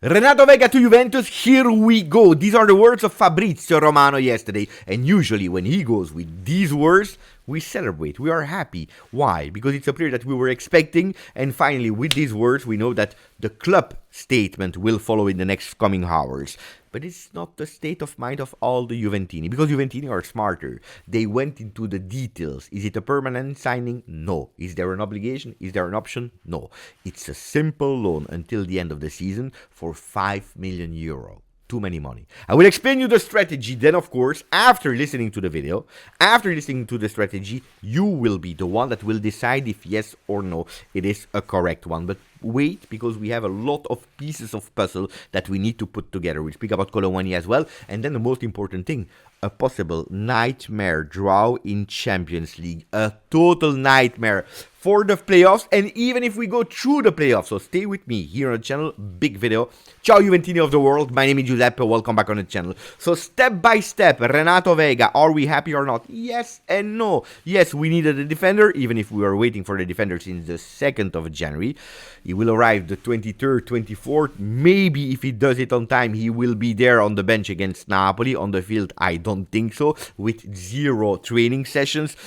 Renato Veiga to Juventus, here we go. These are the words of Fabrizio Romano yesterday. And usually when he goes with these words, we celebrate. We are happy. Why? Because it's a player that we were expecting. And finally, with these words, we know that the club statement will follow in the next coming hours. But it's not the state of mind of all the Juventini, because Juventini are smarter. They went into the details. Is it a permanent signing? No. Is there an obligation? Is there an option? No. It's a simple loan until the end of the season for 5 million euro. Too many money. I will explain you the strategy. Then, of course, after listening to the video, after listening to the strategy, you will be the one that will decide if yes or no it is a correct one. But wait, because we have a lot of pieces of puzzle that we need to put together. We'll speak about Colani as well. And then the most important thing, a possible nightmare draw in Champions League. A total nightmare for the playoffs, and even if we go through the playoffs. So stay with me here on the channel. Big video. Ciao Juventini of the world. My name is Giuseppe. Welcome back on the channel. So step by step, Renato Veiga. Are we happy or not? Yes and no. Yes, we needed a defender, even if we were waiting for the defender since the 2nd of January. He will arrive the 23rd, 24th. Maybe if he does it on time, he will be there on the bench against Napoli. On the field, I don't think so, with 0 training sessions.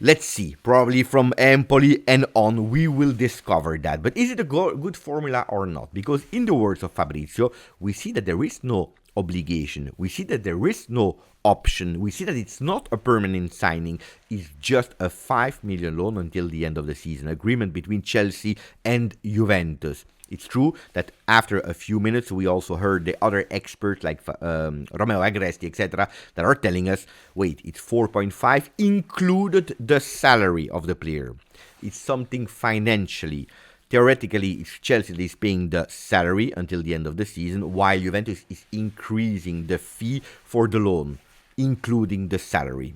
Let's see, probably from Empoli and on, we will discover that. But is it a good formula or not? Because in the words of Fabrizio, we see that there is no obligation. We see that there is no option. We see that it's not a permanent signing. It's just a 5 million loan until the end of the season. Agreement between Chelsea and Juventus. It's true that after a few minutes, we also heard the other experts like Romeo Agresti, etc., that are telling us, wait, it's 4.5 included the salary of the player. It's something financially. Theoretically, it's Chelsea that is paying the salary until the end of the season, while Juventus is increasing the fee for the loan, including the salary.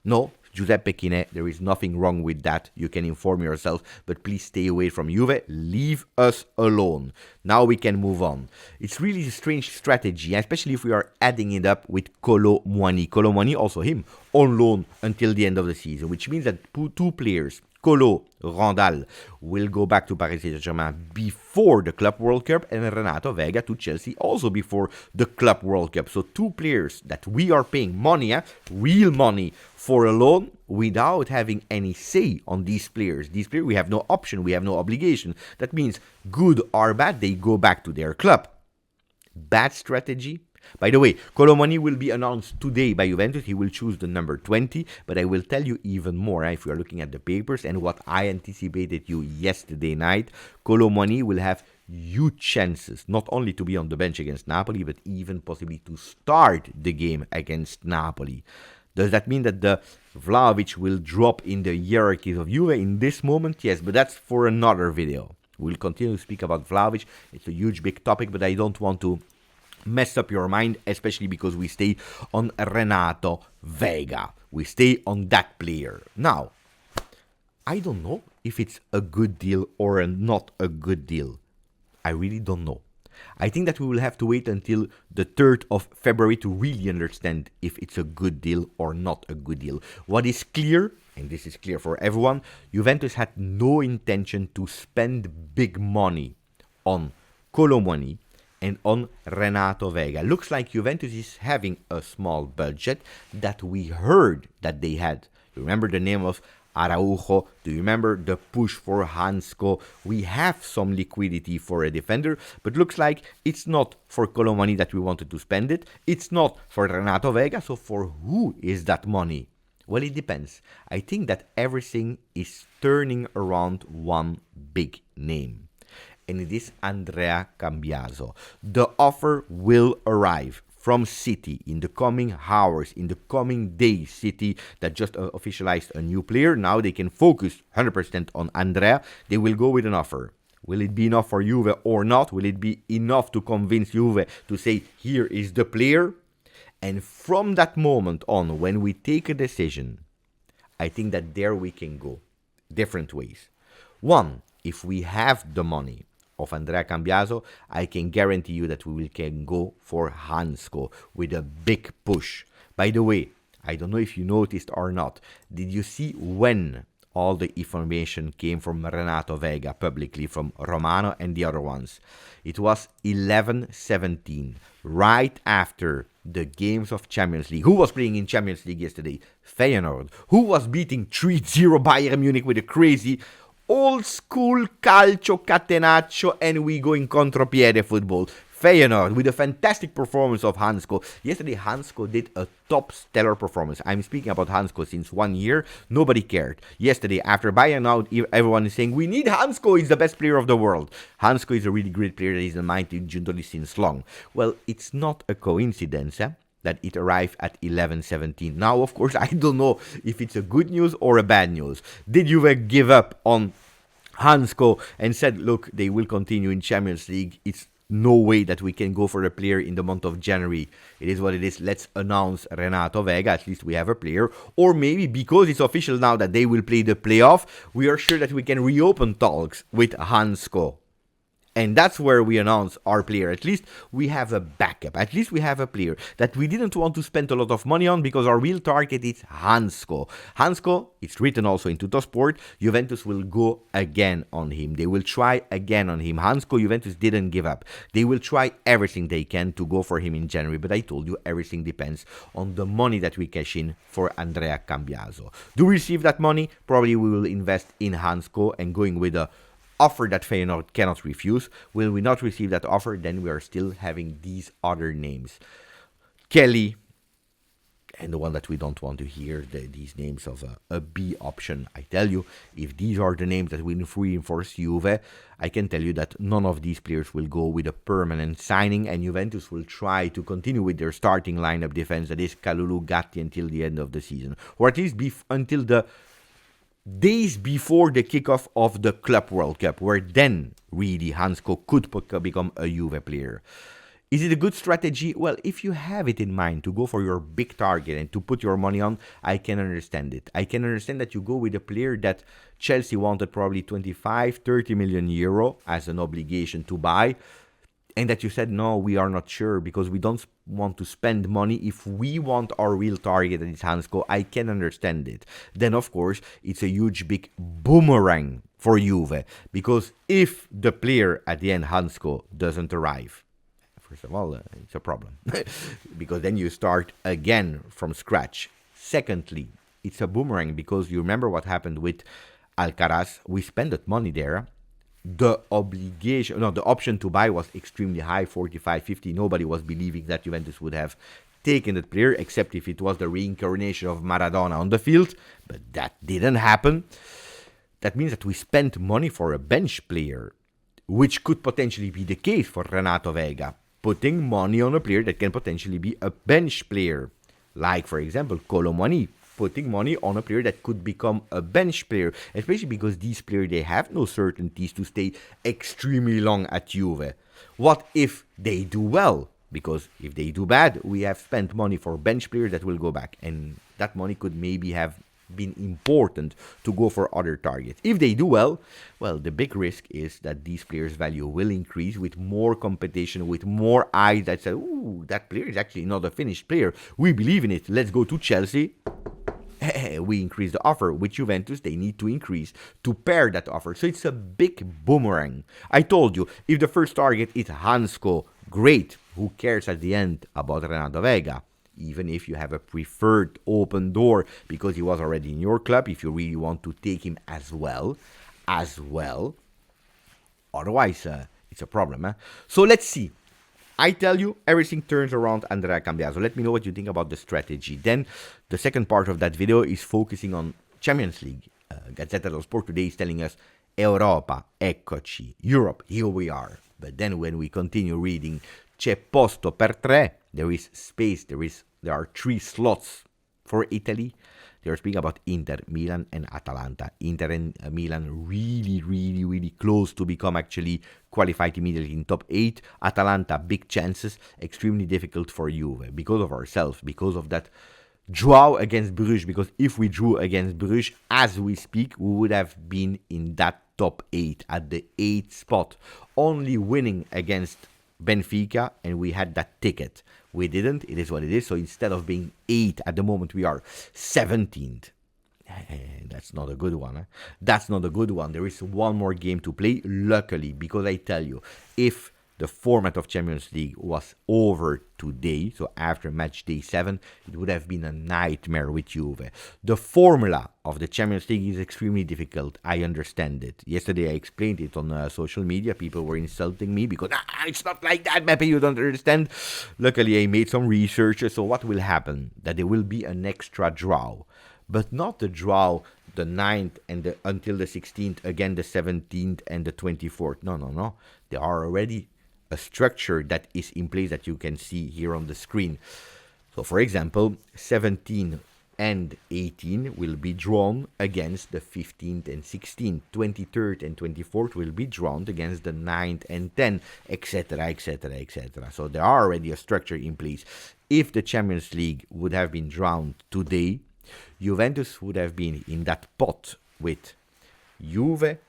No, Giuseppe Kine, there is nothing wrong with that. You can inform yourself, but please stay away from Juve. Leave us alone. Now we can move on. It's really a strange strategy, especially if we are adding it up with Colani. Colani, also him, on loan until the end of the season, which means that two players, Colo, Randall, will go back to Paris Saint-Germain before the Club World Cup, and Renato Veiga to Chelsea also before the Club World Cup. So 2 players that we are paying money, real money, for a loan without having any say on these players. These players, we have no option, we have no obligation. That means good or bad, they go back to their club. Bad strategy. By the way, Colomani will be announced today by Juventus. He will choose the number 20, but I will tell you even more. If we are looking at the papers and what I anticipated you yesterday night, Colomani will have huge chances, not only to be on the bench against Napoli, but even possibly to start the game against Napoli. Does that mean that the Vlahovic will drop in the hierarchies of Juve in this moment? Yes, but that's for another video. We'll continue to speak about Vlahovic. It's a huge, big topic, but I don't want to mess up your mind, especially because we stay on Renato Veiga. We stay on that player. Now, I don't know if it's a good deal or not a good deal. I really don't know. I think that we will have to wait until the 3rd of February to really understand if it's a good deal or not a good deal. What is clear, and this is clear for everyone, Juventus had no intention to spend big money on Colomani and on Renato Veiga. Looks like Juventus is having a small budget that we heard that they had. You remember the name of Araujo? Do you remember the push for Hancko? We have some liquidity for a defender, but looks like it's not for Colomani that we wanted to spend it. It's not for Renato Veiga. So for who is that money? Well, it depends. I think that everything is turning around one big name, and it is Andrea Cambiaso. The offer will arrive from City in the coming hours, in the coming days. City that just officialized a new player. Now they can focus 100% on Andrea. They will go with an offer. Will it be enough for Juve or not? Will it be enough to convince Juve to say, here is the player? And from that moment on, when we take a decision, I think that there we can go different ways. One, if we have the money of Andrea Cambiaso, I can guarantee you that we can go for Hancko with a big push. By the way, I don't know if you noticed or not, did you see when all the information came from Renato Veiga publicly, from Romano and the other ones. It was 11-17, right after the games of Champions League. Who was playing in Champions League yesterday? Feyenoord. Who was beating 3-0 Bayern Munich with a crazy old school calcio catenaccio, and we go in contropiede football. Feyenoord with a fantastic performance of Hancko. Yesterday, Hancko did a top stellar performance. I'm speaking about Hancko since 1 year. Nobody cared. Yesterday, after Bayern out, everyone is saying, we need Hancko. He's the best player of the world. Hancko is a really great player that is in mind in Giuntoli since long. Well, it's not a coincidence, that it arrived at 11-17. Now, of course, I don't know if it's a good news or a bad news. Did Juve give up on Hancko and said, look, they will continue in Champions League. It's no way that we can go for a player in the month of January. It is what it is. Let's announce Renato Veiga. At least we have a player. Or maybe because it's official now that they will play the playoff, we are sure that we can reopen talks with Hancko. And that's where we announce our player. At least we have a backup. At least we have a player that we didn't want to spend a lot of money on, because our real target is Hancko. Hancko, it's written also in Tuttosport, Juventus will go again on him. They will try again on him. Hancko, Juventus didn't give up. They will try everything they can to go for him in January. But I told you, everything depends on the money that we cash in for Andrea Cambiaso. Do we receive that money? Probably we will invest in Hancko and going with a offer that Feyenoord cannot refuse. Will we not receive that offer, then we are still having these other names. Kelly, and the one that we don't want to hear, these names of a B option. I tell you, if these are the names that will reinforce Juve, I can tell you that none of these players will go with a permanent signing, and Juventus will try to continue with their starting lineup defense, that is Kalulu, Gatti, until the end of the season, or at least until the days before the kickoff of the Club World Cup, where then really Hancko could become a Juve player. Is it a good strategy? Well, if you have it in mind to go for your big target and to put your money on, I can understand it. I can understand that you go with a player that Chelsea wanted probably 25-30 million euro as an obligation to buy, and that you said, no, we are not sure because we don't want to spend money if we want our real target, that is Hancko. I can understand it. Then, of course, it's a huge, big boomerang for Juve, because if the player at the end, Hancko, doesn't arrive, first of all, it's a problem, because then you start again from scratch. Secondly, it's a boomerang because you remember what happened with Alcaraz. We spent that money there. The option to buy was extremely high, 45-50. Nobody was believing that Juventus would have taken that player, except if it was the reincarnation of Maradona on the field, but that didn't happen. That means that we spent money for a bench player, which could potentially be the case for Renato Veiga, putting money on a player that can potentially be a bench player, like, for example, Colani, putting money on a player that could become a bench player, especially because these players, they have no certainties to stay extremely long at Juve. What if they do well? Because if they do bad, we have spent money for bench players that will go back, and that money could maybe have been important to go for other targets. If they do well, the big risk is that these players' value will increase with more competition, with more eyes that say, ooh, that player is actually not a finished player. We believe in it. Let's go to Chelsea. We increase the offer. With Juventus, they need to increase to pair that offer. So it's a big boomerang. I told you, if the first target is Hancko, great. Who cares at the end about Renato Veiga? Even if you have a preferred open door because he was already in your club, if you really want to take him as well. Otherwise, it's a problem. So let's see. I tell you, everything turns around Andrea Cambiaso. Let me know what you think about the strategy. Then, the second part of that video is focusing on Champions League. Gazzetta dello Sport today is telling us, Europa, eccoci. Europe, here we are. But then when we continue reading, c'è posto per tre, there is space, there are 3 slots for Italy. They are speaking about Inter, Milan, and Atalanta. Inter and Milan really close to become actually qualified immediately in top 8. Atalanta, big chances, extremely difficult for Juve because of ourselves, because of that draw against Bruges. Because if we drew against Bruges, as we speak, we would have been in that top 8, at the 8th spot, only winning against Benfica, and we had that ticket. We didn't. It is what it is. So instead of being 8 at the moment, we are 17th. That's not a good one. That's not a good one. There is one more game to play, luckily, because I tell you, if the format of Champions League was over today, so after match day 7, it would have been a nightmare with Juve. The formula of the Champions League is extremely difficult. I understand it. Yesterday I explained it on social media. People were insulting me because it's not like that, Beppe, you don't understand. Luckily I made some research. So what will happen? That there will be an extra draw, but not the draw the 9th and until the 16th, again the 17th and the 24th. No. There are already a structure that is in place that you can see here on the screen. So for example, 17 and 18 will be drawn against the 15th and 16th. 23rd and 24th will be drawn against the 9th and 10th, etc., etc., etc. So there are already a structure in place. If the Champions League would have been drawn today, Juventus would have been in that pot with Juve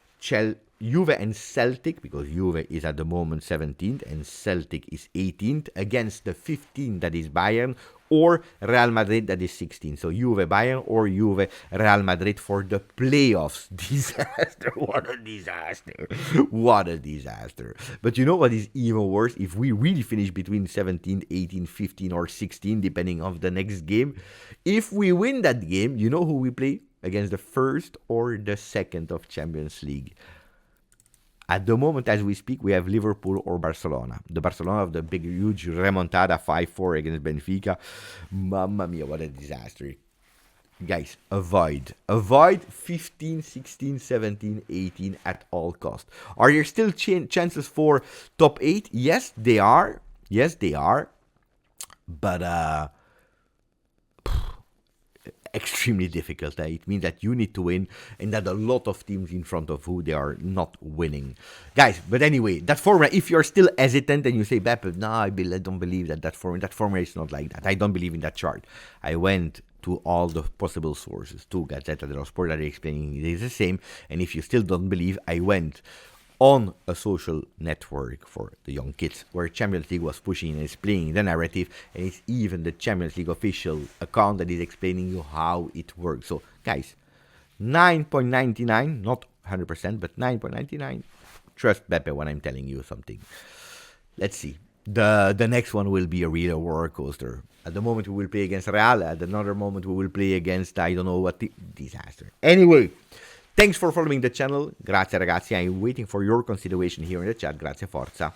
and Celtic, because Juve is at the moment 17th and Celtic is 18th, against the 15th that is Bayern, or Real Madrid that is 16th. So Juve Bayern or Juve Real Madrid for the playoffs. Disaster. What a disaster. What a disaster. But you know what is even worse? If we really finish between 17, 18, 15 or 16, depending on the next game, if we win that game, you know who we play? Against the first or the second of Champions League. At the moment, as we speak, we have Liverpool or Barcelona. The Barcelona of the big, huge remontada 5-4 against Benfica. Mamma mia, what a disaster. Guys, avoid 15, 16, 17, 18 at all cost. Are there still chances for top 8? Yes, they are. But extremely difficult. It means that you need to win and that a lot of teams in front of who they are not winning. Guys, but anyway, that formula, if you're still hesitant and you say, Beppe, no, I don't believe that formula is not like that. I don't believe in that chart. I went to all the possible sources, to Gazzetta dello Sport that are explaining it is the same. And if you still don't believe, I went on a social network for the young kids where Champions League was pushing and explaining the narrative, and it's even the Champions League official account that is explaining you how it works. So guys, 9.99, not 100%, but 9.99. Trust Beppe when I'm telling you something. Let's see. The next one will be a real roller coaster. At the moment we will play against Real, at another moment we will play against I don't know what disaster. Anyway, thanks for following the channel. Grazie ragazzi. I'm waiting for your consideration here in the chat. Grazie, forza.